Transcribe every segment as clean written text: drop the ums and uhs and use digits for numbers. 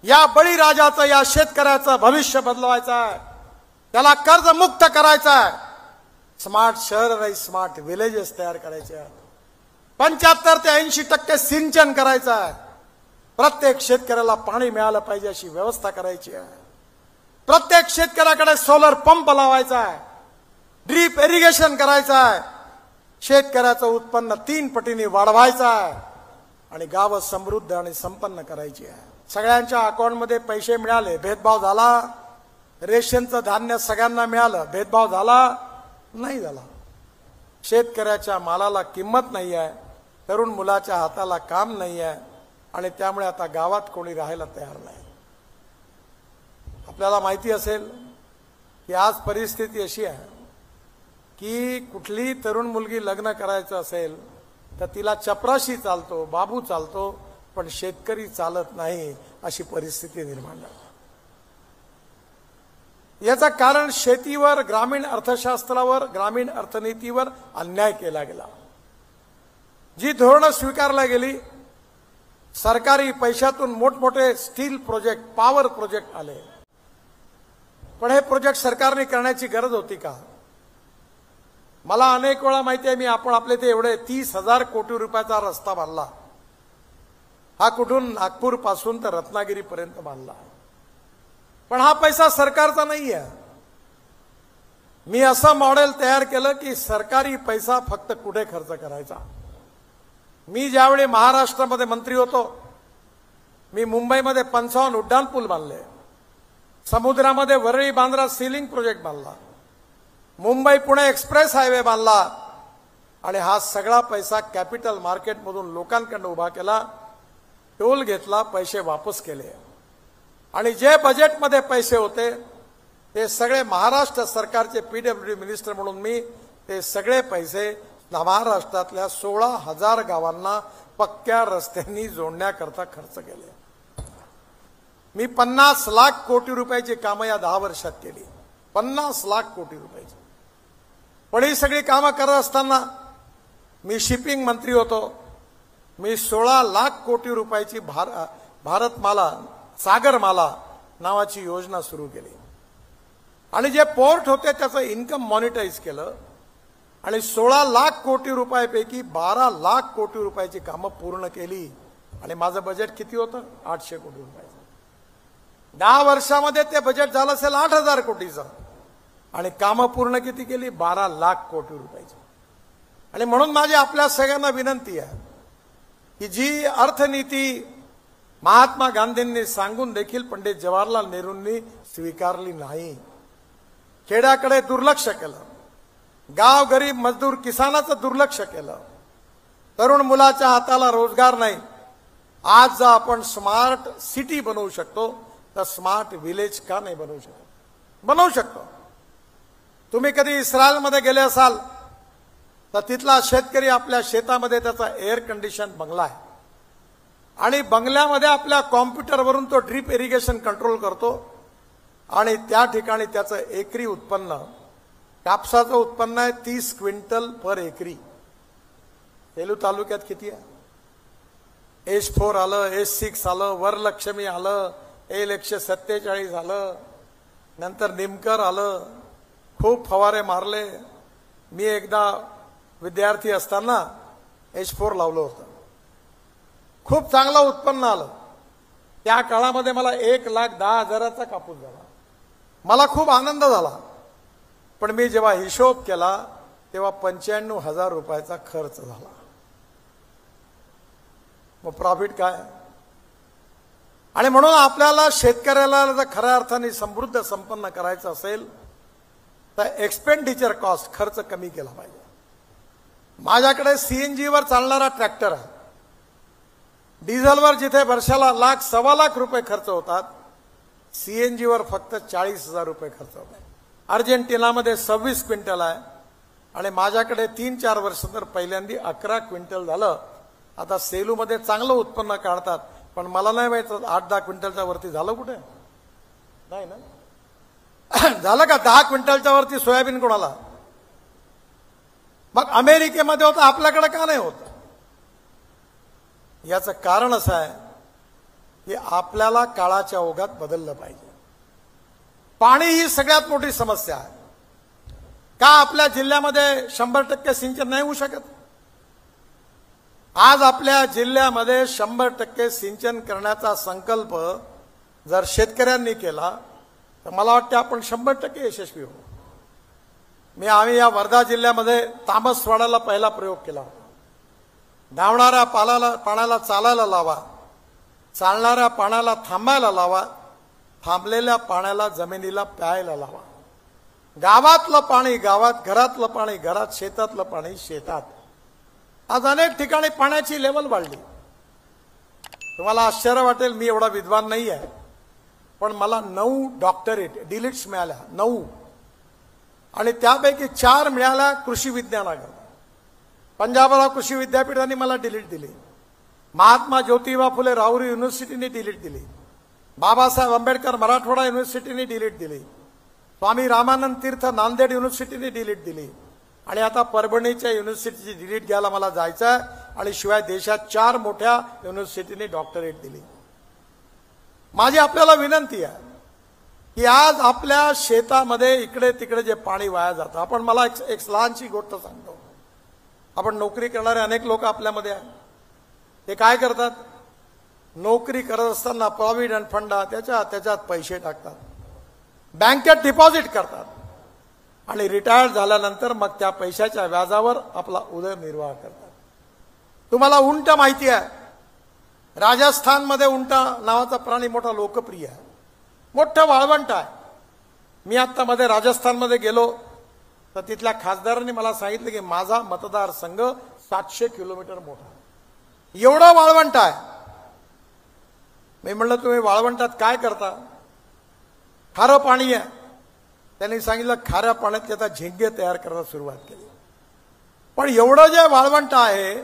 या बळीराजाचं, या शेतकऱ्याचं भविष्य बदलवायचं आहे, त्याला कर्जमुक्त करायचं आहे, स्मार्ट शहर आणि स्मार्ट विलेजेस तयार करायचे आहेत, 75 ते 80% सिंचन करायचं आहे, प्रत्येक शेतकऱ्याला पाणी मिळालं पाहिजे अशी व्यवस्था करायची आहे, प्रत्येक शेतकऱ्याकडे सोलर पंप लावायचा आहे, ड्रीप इरिगेशन करायचं आहे, शेतकऱ्याचं उत्पन्न 3 पटीने वाढवायचं आहे आणि गावं समृद्ध आणि संपन्न करायची आहे। सगळ्यांच्या अकाउंटमध्ये पैसे मिळाले, भेदभाव झाला, रेशनचं धान्य सगळ्यांना मिळालं, भेदभाव झाला नाही झाला, शेतकऱ्याच्या मालाला किंमत नाही आहे, तरुण मुलाच्या हाताला काम नाही आहे आणि त्यामुळे आता गावात कोणी राहायला तयार नाही। आपल्याला माहिती असेल की आज परिस्थिती अशी आहे की कुठली तरुण मुलगी लग्न करायचं असेल तर तिला चपराशी चालतो, बाबू चालतो, पण शेतकरी चालत नाही, अशी परिस्थिती निर्माण झाली। याचं कारण शेतीवर, ग्रामीण अर्थशास्त्रावर, ग्रामीण अर्थनीतीवर अन्याय केला गेला। जी धोरणं स्वीकारली गेली, सरकारी पैशातून मोठमोठे स्टील प्रोजेक्ट, पॉवर प्रोजेक्ट आले, पण हे प्रोजेक्ट सरकारने करण्याची गरज होती का? मला अनेक वेळा माहिती आहे, मी आपले ते एवढे 30,000 कोटी रुपयाचा रस्ता बांधला, हा कुठून नागपूर पासून तर रत्नागिरी पर्यंत बांधला, पण हा पैसा सरकारचा नाही आहे। मी असं मॉडेल तयार केलं की सरकारी पैसा फक्त कुठे खर्च करायचा। मी ज्यावेळी महाराष्ट्रामध्ये मंत्री होतो, मी मुंबईमध्ये 55 उड्डाणपूल बांधले, समुद्रामध्ये वरळी बांद्रा सीलिंग प्रोजेक्ट बांधला, मुंबई पुणे एक्सप्रेस हायवे बांधला आणि हा सगळा पैसा कॅपिटल मार्केटमधून लोकांकडून उभा केला, टोल घेतला, पैसे वापस केले आणि जे बजेटमध्ये पैसे होते ते सगळे महाराष्ट्र सरकारचे पीडब्ल्यूडी मिनिस्टर म्हणून मी ते सगळे पैसे महाराष्ट्रातल्या 16,000 गावांना पक्क्या रस्त्यांनी जोडण्याकरता खर्च केले। मी 50 लाख कोटी रुपयाची कामं या 10 वर्षात केली, 50 लाख कोटी रुपयाची। पण ही सगळी कामं करत असताना मी शिपिंग मंत्री होतो, मी 16 लाख कोटी रुपयाची भारतमाला, सागरमाला नावाची योजना सुरू केली आणि जे पोर्ट होते त्याचं इन्कम मॉनिटाईज केलं आणि 16 लाख कोटी रुपयापैकी 12 लाख कोटी रुपयाची कामं पूर्ण केली आणि माझं बजेट किती होतं? 800 कोटी रुपयाचं। 10 वर्षामध्ये ते बजेट झालं असेल 8,000 कोटीचं आणि कामं पूर्ण किती केली? 12 लाख कोटी रुपयाची। आणि म्हणून माझी आपल्या सगळ्यांना विनंती आहे की जी अर्थनीती महात्मा गांधींनी सांगून देखील पंडित जवाहरलाल नेहरूंनी स्वीकारली नाही, खेड्याकडे दुर्लक्ष केलं, गाव गरीब मजदूर किसानाचं दुर्लक्ष केलं, तरुण मुलाच्या हाताला रोजगार नाही। आज जर आपण स्मार्ट सिटी बनवू शकतो तर स्मार्ट विलेज का नाही बनवू शकत? बनवू शकतो। तुम्ही कधी इस्रायलमध्ये गेले असाल तर तिथला शेतकरी आपल्या शेतामध्ये त्याचा एअर कंडिशन बंगला आहे आणि बंगल्यामध्ये आपल्या कॉम्प्युटरवरून तो ड्रीप इरिगेशन कंट्रोल करतो आणि त्या ठिकाणी त्याचं एकरी उत्पन्न, कापसाचं उत्पन्न आहे 30 क्विंटल पर एकरी। सेलू तालुक्यात किती आहे? H4 आलं, H6 आलं, वरलक्ष्मी आलं, L147 आलं, नंतर निमकर आलं, खूप फवारे मारले। मी एकदा विद्यार्थी असताना H4 लावलं होतं, खूप चांगलं उत्पन्न आलं। त्या काळामध्ये मला 1,10,000चा कापूस झाला, मला खूप आनंद झाला, पण मी जेव्हा हिशोब केला तेव्हा 95,000 रुपयाचा खर्च झाला। मग प्रॉफिट काय? आणि म्हणून आपल्याला शेतकऱ्याला जर खऱ्या अर्थाने समृद्ध संपन्न करायचं असेल तर एक्सपेंडिचर कॉस्ट, खर्च कमी केला पाहिजे। माझ्याकडे सीएनजीवर चालणारा ट्रॅक्टर आहे, डिझेलवर जिथे वर्षाला लाख, 1.25 लाख रुपये खर्च होतात, सीएनजीवर फक्त 40,000 रुपये खर्च होतात। अर्जेंटिनामध्ये 26 क्विंटल आहे आणि माझ्याकडे 3-4 वर्ष तर पहिल्यांदा 11 क्विंटल झालं। आता सेलूमध्ये चांगलं उत्पन्न काढतात, पण मला नाही माहित 8-10 क्विंटलच्या वरती झालं कुठे? नाही ना, झालं का 10 क्विंटलच्या वरती सोयाबीन कोणाला? मग अमेरिकेमध्ये होतं, आपल्याकडे का नाही होत? याचं कारण असं आहे की आपल्याला काळाच्या ओघात बदललं पाहिजे. पाणी ही सगळ्यात मोठी समस्या आहे. का आपल्या जिल्ह्यामध्ये 100% सिंचन नाही होऊ शकत? आज आपल्या जिल्ह्यामध्ये 100% सिंचन करण्याचा संकल्प जर शेतकऱ्यांनी केला तर मला वाटतं आपण 100% यशस्वी होऊ. आम्ही या वर्धा जिल्ह्यामध्ये तामसवाडाला पहिला प्रयोग केला. धावणाऱ्या पाण्याला चालायला लावा, चालणाऱ्या पाण्याला थांबायला लावा, थांबलेल्या पाण्याला जमिनीला प्यायला लावा. गावातलं पाणी गावात, घरातलं पाणी घरात, शेतातलं पाणी शेतात. आज अनेक ठिकाणी पाण्याची लेवल वाढली. तुम्हाला आश्चर्य वाटेल, मी एवढा विद्वान नाही आहे, पण मला 9 डॉक्टरेट डिलीट्स मिळाल्या, 9, आणि त्यापैकी 4 मिळाल्या कृषी विज्ञानाकडे. पंजाबराव कृषी विद्यापीठाने मला डिलीट दिली. महात्मा ज्योतिबा फुले राहुरी युनिव्हर्सिटीने डिलीट दिली. बाबासाहेब आंबेडकर मराठवाडा युनिव्हर्सिटीने डिलीट दिली. स्वामी रामानंद तीर्थ नांदेड युनिव्हर्सिटीने डिलीट दिली. आणि आता परभणीच्या युनिव्हर्सिटीची डिलीट घ्यायला मला जायचं आहे. आणि शिवाय देशात 4 मोठ्या युनिव्हर्सिटीने डॉक्टरेट दिली. माझी आपल्याला विनंती आहे की आज आपल्या शेतामध्ये इकडे तिकडे जे पाणी वाया जातं, आपण, मला एक लहानशी गोष्ट सांगतो. आपण नोकरी करणारे अनेक लोक आपल्यामध्ये आहेत. ते काय करतात? नोकरी करत असताना प्रॉव्हिडंट फंड त्याच्यात पैसे टाकतात, बँकेत डिपॉझिट करतात, आणि रिटायर्ड झाल्यानंतर मग त्या पैशाच्या व्याजावर आपला उदरनिर्वाह करतात. तुम्हाला उंट माहिती आहे? राजस्थानमध्ये उंटा नावाचा प्राणी मोठा लोकप्रिय आहे, मोठं वाळवंट आहे. मी आता मध्ये राजस्थानमध्ये गेलो तर तिथल्या खासदारांनी मला सांगितलं की माझा मतदारसंघ 700 किलोमीटर मोठा, एवढं वाळवंट आहे. मी म्हणलं तुम्ही वाळवंटात काय करता? खारं पाणी आहे. त्यांनी सांगितलं खाऱ्या पाण्यात त्याचा झेंगे तयार करायला सुरुवात केली. पण एवढं जे वाळवंट आहे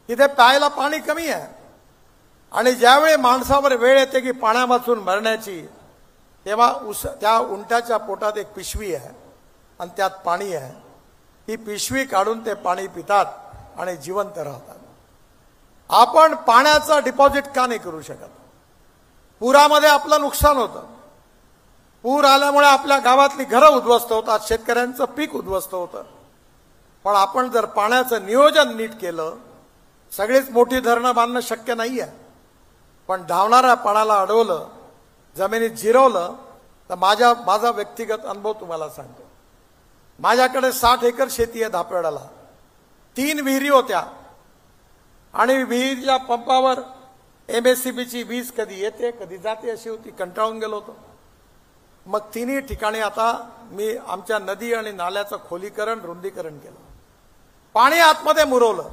तिथे प्यायला पाणी कमी आहे. आणि ज्यावेळी माणसावर वेळ येते की पाण्या वाचून मरण्याची, तेव्हा त्या उंटाच्या पोटात एक पिशवी आहे आणि त्यात पाणी आहे. ती पिशवी काढून ते पाणी पितात आणि जिवंत राहतात. आपण पाण्याचं डिपॉझिट का नाही करू शकत? पुरामध्ये आपलं नुकसान होतं. पूर आल्यामुळे आपल्या गावातली घरं उद्ध्वस्त होतात, शेतकऱ्यांचं पीक उद्ध्वस्त होतं. पण आपण जर पाण्याचं नियोजन नीट केलं, सगळीच मोठी धरणं बांधणं शक्य नाही आहे, पण धावणाऱ्या पाण्याला अडवलं, जमिनीत जिरवलं, तर माझा व्यक्तिगत अनुभव तुम्हाला सांगतो. माझ्याकडे 60 एकर शेती आहे धापेवाड्याला. 3 विहिरी होत्या आणि विहिरीच्या पंपावर MSCBची वीज कधी येते कधी जाते अशी होती. कंटाळून गेलो होतो. मग 3ही ठिकाणी आता मी आमच्या नदी आणि नाल्याचं खोलीकरण, रुंदीकरण केलं, पाणी आतमध्ये मुरवलं,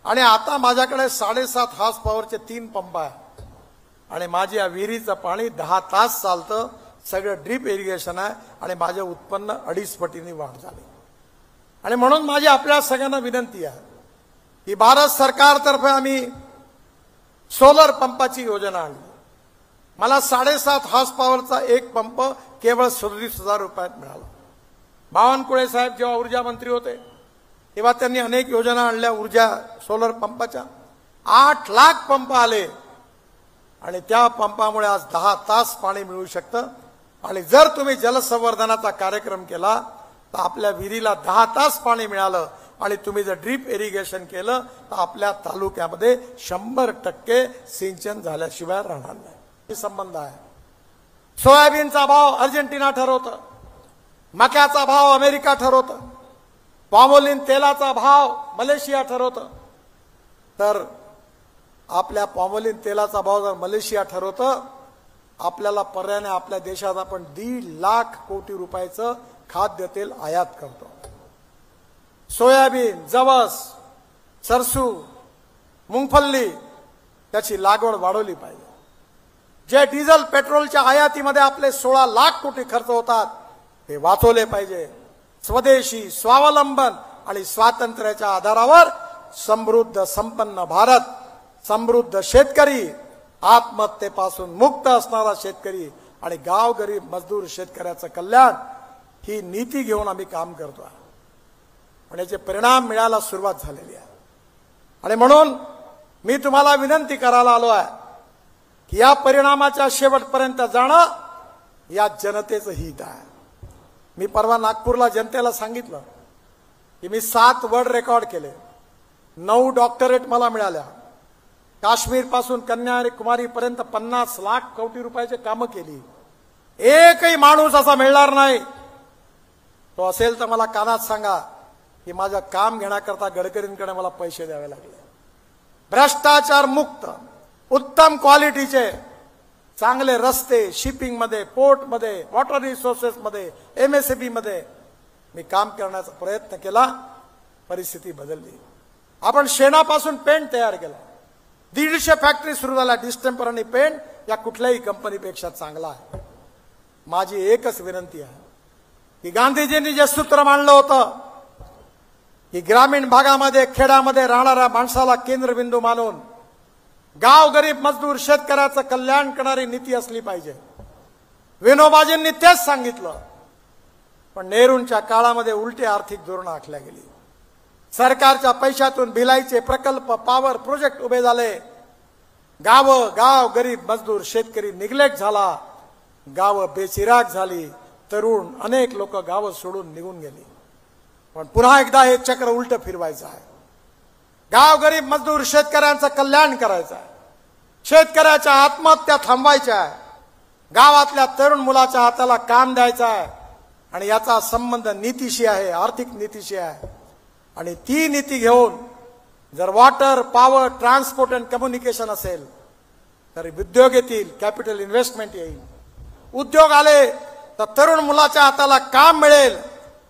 आणि आता माझ्याकडे 7.5 हॉर्स पॉवरचे 3 पंप आहे. आणि माझी या विहिरीचं पाणी 10 तास चालतं. सगळं ड्रीप इरिगेशन आहे आणि माझे उत्पन्न 2.5 पटीने वाढ झाली. आणि म्हणून माझी आपल्या सगळ्यांना विनंती आहे की भारत सरकारतर्फे आम्ही सोलर पंपाची योजना आणली. मला 7.5 हॉर्स पॉवरचा एक पंप केवळ 37,000 रुपयात मिळाला. बावनकुळे साहेब जेव्हा ऊर्जा मंत्री होते तेव्हा त्यांनी अनेक योजना आणल्या ऊर्जा सोलर पंपाच्या. 8 लाख पंप आले आणि त्या पंपामुळे आज 10 तास पाणी मिळू शकतं. आणि जर तुम्ही जलसंवर्धनाचा कार्यक्रम केला तर आपल्या विहिरीला 10 तास पाणी मिळालं, आणि तुम्ही जर ड्रीप इरिगेशन केलं तर आपल्या तालुक्यामध्ये 100% सिंचन झाल्याशिवाय राहणार नाही. संबंध आहे. सोयाबीनचा भाव अर्जेंटिना ठरवतं, मक्याचा भाव अमेरिका ठरवतं, पॉमोलिन तेलाचा भाव मलेशिया ठरवतं. तर आपल्या पॉमोलिन तेलाचा भाव जर मलेशिया ठरवतं, आपल्याला पर्यायाने आपल्या देशात आपण 1.5 लाख कोटी रुपयाचं खाद्यतेल आयात करतो. सोयाबीन, जवस, सरसू, मुंगफल्ली त्याची लागवड वाढवली पाहिजे. जे डिझेल पेट्रोलच्या आयातीमध्ये आपले 16 लाख कोटी खर्च होतात ते वाचवले पाहिजे. स्वदेशी, स्वावलंबन आणि स्वातंत्र्याच्या आधारावर समृद्ध संपन्न भारत, समृद्ध शेतकरी, आत्महत्येपासून मुक्त असणारा शेतकरी आणि गावगरीब मजदूर शेतकऱ्याचं कल्याण, ही नीती घेऊन आम्ही काम करतो. पण याचे परिणाम मिळायला सुरुवात झालेली आहे. आणि म्हणून मी तुम्हाला विनंती करायला आलो आहे की या परिणामाच्या शेवटपर्यंत जाणं या जनतेचं हित आहे. मी परवा नागपूरला जनतेला सांगितलं की मी 7 वर्ल्ड रेकॉर्ड केले, 9 डॉक्टरेट मला मिळाल्या, काश्मीर पासून कन्याकुमारी पर्यंत 50 लाख कोटी रुपयाचे कामं केली. एकही माणूस असा मिळणार नाही, तो असेल तर मला कानात सांगा की माझं काम घेण्याकरता गडकरींकडे मला पैसे द्यावे लागले. भ्रष्टाचार मुक्त, उत्तम क्वालिटीचे चांगले रस्ते, शिपिंग मध्ये, पोर्ट मध्ये, वॉटर रिसोर्सेस मध्ये, MSME मध्ये मी काम करण्याचा प्रयत्न केला. परिस्थिती बदलली. आपण शेणापासून पेंट तयार केला. 150 फॅक्टरी सुरू झाल्या. डिस्टेंपर आणि पेंट या कुठल्याही कंपनीपेक्षा चांगला आहे. माझी एकच विनंती आहे की गांधीजींनी जे सूत्र मांडलं होतं की ग्रामीण भागामध्ये, खेड्यामध्ये राहणाऱ्या माणसाला केंद्रबिंदू मानून गाव, गरीब, मजदूर, शेतकऱ्याचं कल्याण करणारी नीती असली पाहिजे. विनोबाजींनी तेच सांगितलं. पण नेहरूंच्या काळामध्ये उलटी आर्थिक धोरणं आखल्या गेली. सरकारच्या पैशातून भिलाईचे प्रकल्प, पॉवर प्रोजेक्ट उभे झाले. गाव, गरीब, मजदूर, शेतकरी निग्लेक्ट झाला. गावं बेचिराग झाली. तरुण अनेक लोक गावं सोडून निघून गेली. पण पुन्हा एकदा हे चक्र उलट फिरवायचं आहे. गाव, गरीब, मजदूर, शेतकऱ्यांचं कल्याण करायचं आहे. शेतकऱ्याच्या आत्महत्या थांबवायच्या आहे. गावातल्या तरुण मुलाच्या हाताला काम द्यायचं आहे. आणि याचा संबंध नीतीशी आहे, आर्थिक नीतीशी आहे. आणि ती नीती घेऊन जर water, power, transport and communication असेल तर उद्योग येतील, कॅपिटल इन्व्हेस्टमेंट येईल. उद्योग आले तर तरुण मुलाच्या हाताला काम मिळेल.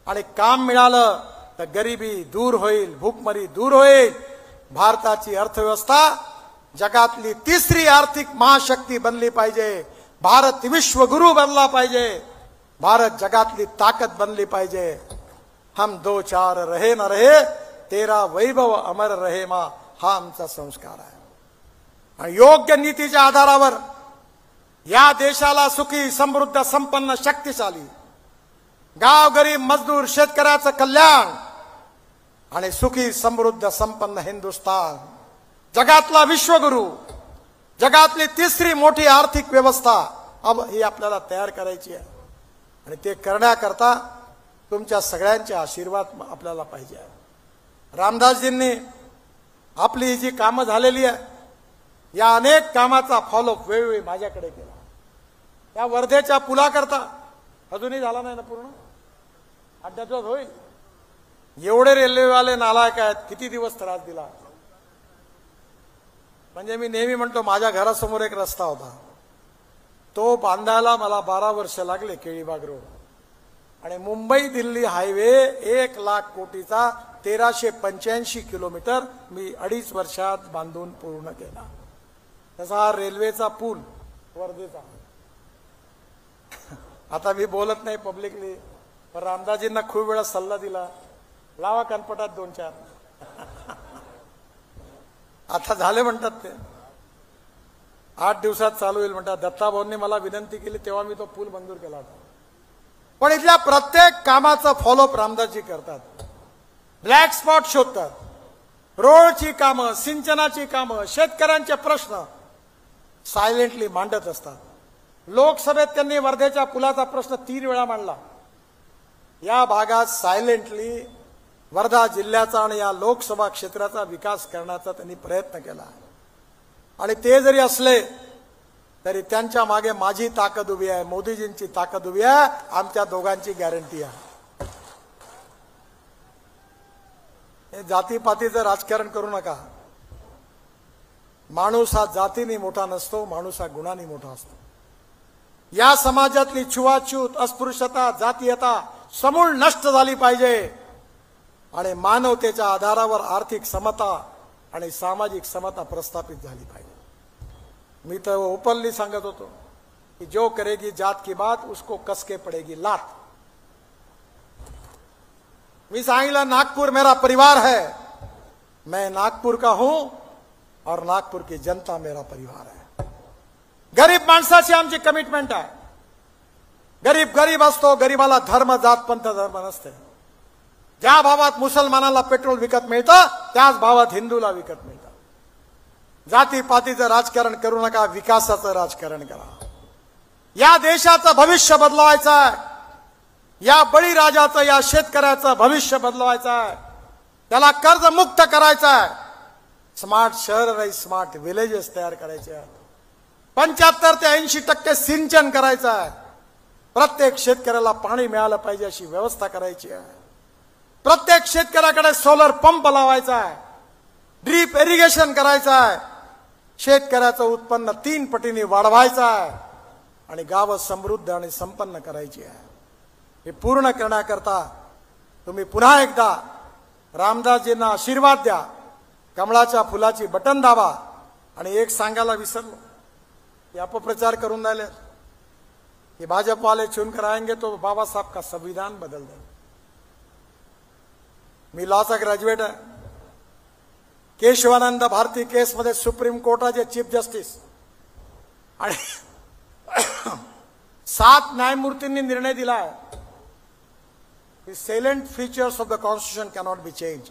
आणि काम मिळालं तर गरिबी दूर होईल, भूकमरी दूर होईल. भारताची अर्थव्यवस्था जगातली 3री आर्थिक महाशक्ती बनली पाहिजे. भारत विश्वगुरु बनला पाहिजे. भारत जगातली ताकद बनली पाहिजे. हम 2 4 रहे न रहे, तेरा वैभव अमर रहे मा, हा आमचा संस्कार आहे. आणि योग्य नीतीच्या आधारावर या देशाला सुखी, समृद्ध, संपन्न, शक्तिशाली गाव, गरीब, मजदूर, शेतकऱ्याचं कल्याण आणि सुखी, समृद्ध, संपन्न हिंदुस्थान, जगातला विश्वगुरु, जगातली 3री मोठी आर्थिक व्यवस्था अब ही आपल्याला तयार करायची आहे. आणि ते करण्याकरता तुमच्या सगळ्यांचे आशीर्वाद आपल्याला पाहिजे आहे. रामदासजींनी आपली जी कामं झालेली आहे या अनेक कामाचा फॉलोअप वेळोवेळी माझ्याकडे केला. त्या वर्धेच्या पुलाकरता अजूनही झाला नाही ना पूर्ण, अड्ड्यात होईल. एवढे रेल्वेवाले नालायक आहेत, किती दिवस त्रास दिला. म्हणजे मी नेहमी म्हणतो, माझ्या घरासमोर एक रस्ता होता, तो बांधायला मला 12 वर्ष लागले, केळीबाग रोड. आणि मुंबई दिल्ली हायवे 1 लाख कोटीचा 1385 किलोमीटर मी 2.5 वर्षात बांधून पूर्ण केला. तसा रेल्वेचा पूल वर्धेचा. आता मी बोलत नाही पब्लिकली, पण रामदासजींना खूप वेळा सल्ला दिला, लावा कनपटात 2-4. आता झाले म्हणतात ते, 8 दिवसात चालू होईल म्हणतात. दत्ताभाऊंनी मला विनंती केली तेव्हा मी तो पूल मंजूर केला होता. पण इथल्या प्रत्येक कामाचं फॉलोअप रामदासजी करतात. ब्लॅक स्पॉट शोधतात, रोडची कामं, सिंचनाची कामं, शेतकऱ्यांचे प्रश्न सायलेंटली मांडत असतात. लोकसभेत त्यांनी वर्धेच्या पुलाचा प्रश्न 3 वेळा मांडला. या भागात सायलेंटली वर्धा जिल्ह्याचा आणि या लोकसभा क्षेत्राचा विकास करण्याचा त्यांनी प्रयत्न केला. आणि ते जरी असले तरी त्यांच्या मागे माझी ताकद उभी आहे, मोदीजींची ताकद उभी आहे, आमच्या दोघांची गॅरंटी आहे. हे जातीपातीचं राजकारण करू नका. माणूस हा जातीने मोठा नसतो, माणूस हा गुणांनी मोठा असतो. या समाजातली छुवाछूत, अस्पृश्यता, जातीयता समूळ नष्ट झाली पाहिजे. आणि मानवतेच्या आधारावर आर्थिक समता आणि सामाजिक समता प्रस्थापित झाली पाहिजे. मी तर ओपनली सांगत होतो कि जो करेगी जात की बात उसको कसके पड़ेगी लात. मी सांगितलं, नागपुर मेरा परिवार है, मैं नागपुर का हूं और नागपुर की जनता मेरा परिवार है. गरीब माणसाची आमची कमिटमेंट आहे. गरीब असतो, गरीबाला धर्म, जात, पंथ, धर्म नसते. ज्या भावात मुसलमानाला पेट्रोल विकत मिळतं त्याच भावात हिंदूला विकत मिळतं. जातीपातीचं राजकारण करू नका, विकासाचं राजकारण करा। या देशाचं भविष्य बदलवायचं आहे। या बळीराजाचं, या शेतकऱ्याचं भविष्य बदलवायचं आहे। त्याला कर्जमुक्त करायचं आहे। स्मार्ट शहर आणि स्मार्ट विलेजेस तयार करायचे आहेत। 75 ते 80% सिंचन करायचं आहे। प्रत्येक शेतकऱ्याला पाणी मिळालं पाहिजे अशी व्यवस्था करायची आहे। प्रत्येक शेतकऱ्याकडे सोलर पंप लावायचा आहे। ड्रीप इरिगेशन करायचं आहे। शेतकऱ्याचं उत्पन्न 3 पटीने वाढवायचं आहे आणि गावं समृद्ध आणि संपन्न करायची आहे। हे पूर्ण करण्याकरता तुम्ही पुन्हा एकदा रामदासजींना आशीर्वाद द्या, कमळाच्या फुलाची बटन दाबा। आणि एक सांगायला विसरलो, हे अपप्रचार करून राहिले कि भाजपा वाले चुनकर आएंगे तो बाबा साहब का संविधान बदल देंगे। मी लॉचा ग्रॅज्युएट आहे। केशवानंद भारती केस मध्ये सुप्रीम कोर्टाचे चीफ जस्टिस आणि 7 न्यायमूर्तींनी निर्णय दिला आहे की silent features of the constitution cannot be change.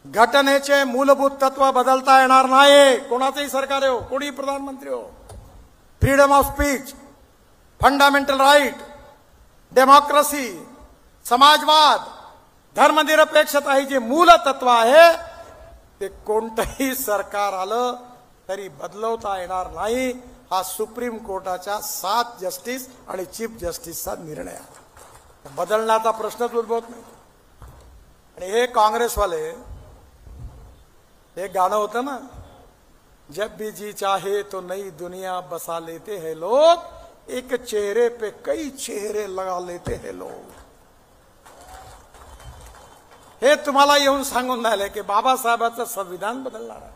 घटनेचे मूलभूत तत्व बदलता येणार नाही, कोणाचंही सरकार हो, कोणी प्रधानमंत्री हो। Freedom of speech, fundamental right, democracy, समाजवाद, धर्मनिरपेक्षता ही जे मूल तत्व आहे ते कोणतंही सरकार आलं तरी बदलवता येणार नाही। हा सुप्रीम कोर्टाच्या 7 जस्टिस आणि चीफ जस्टिसचा निर्णय आहे। बदलण्याचा प्रश्नच उद्भवत नाही। आणि हे काँग्रेसवाले, एक गाणं होतं ना, जब भी जी चाहे तो नई दुनिया बसा लेते हैं लोग, एक चेहरे पे कई चेहरे लगा लेते हैं लोग। हे तुम्हाला येऊन सांगून राहिले की बाबासाहेबांचं संविधान बदलणार आहे।